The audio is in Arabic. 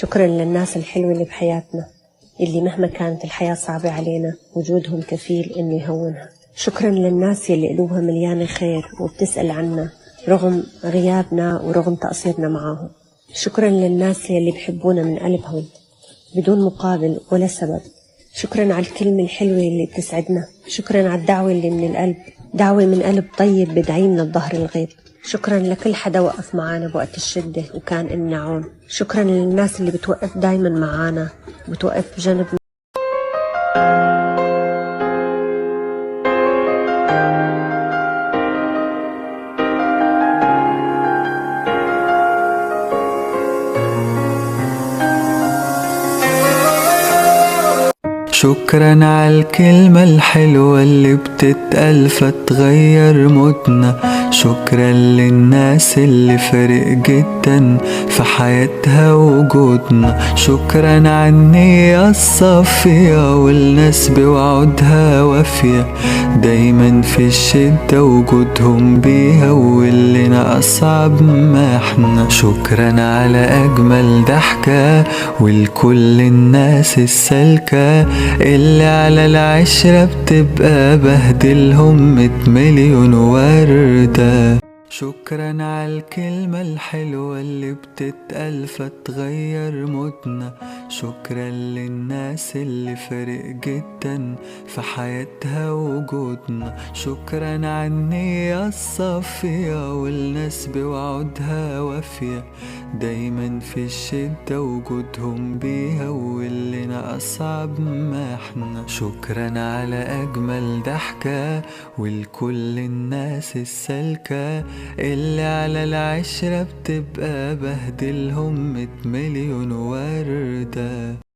شكرا للناس الحلوة اللي بحياتنا، اللي مهما كانت الحياة صعبة علينا وجودهم كفيل إنه يهونها. شكرا للناس اللي قلوبها مليانة خير وبتسأل عنا رغم غيابنا ورغم تقصيرنا معاهم. شكرا للناس اللي بحبونا من قلبهم بدون مقابل ولا سبب. شكرا على الكلمة الحلوة اللي بتسعدنا. شكرا على الدعوة اللي من القلب، دعوة من قلب طيب بدعي من الظهر الغيب. شكرا لكل حدا وقف معانا بوقت الشدة وكان إلنا عون. شكرا للناس اللي بتوقف دايما معانا وبتوقف بجنبنا. شكرا على الكلمة الحلوة اللي بتتقال فتغير مودنا. شكرا للناس اللي فرق جدا في حياتها وجودنا. شكرا على النية الصافية والناس بوعودها وافية، دايما في الشدة وجودهم بيهون لنا أصعب ما احنا. شكرا على أجمل ضحكة ولكل الناس السالكة اللي على العشرة بتبقى بهدلهم 100 مليون وردة. شكرا على الكلمة الحلوة اللي بتتقال فتغير مودنا. شكرا للناس اللي فرق جدا في حياتها وجودنا. شكرا على النية الصافية والناس بوعودها وافية، دايما في الشدة وجودهم بيهون لنا أصعب ما احنا. شكرا على أجمل ضحكة ولكل الناس السالكة اللي على العشرة بتبقى بهدلهم 100 مليون وردة.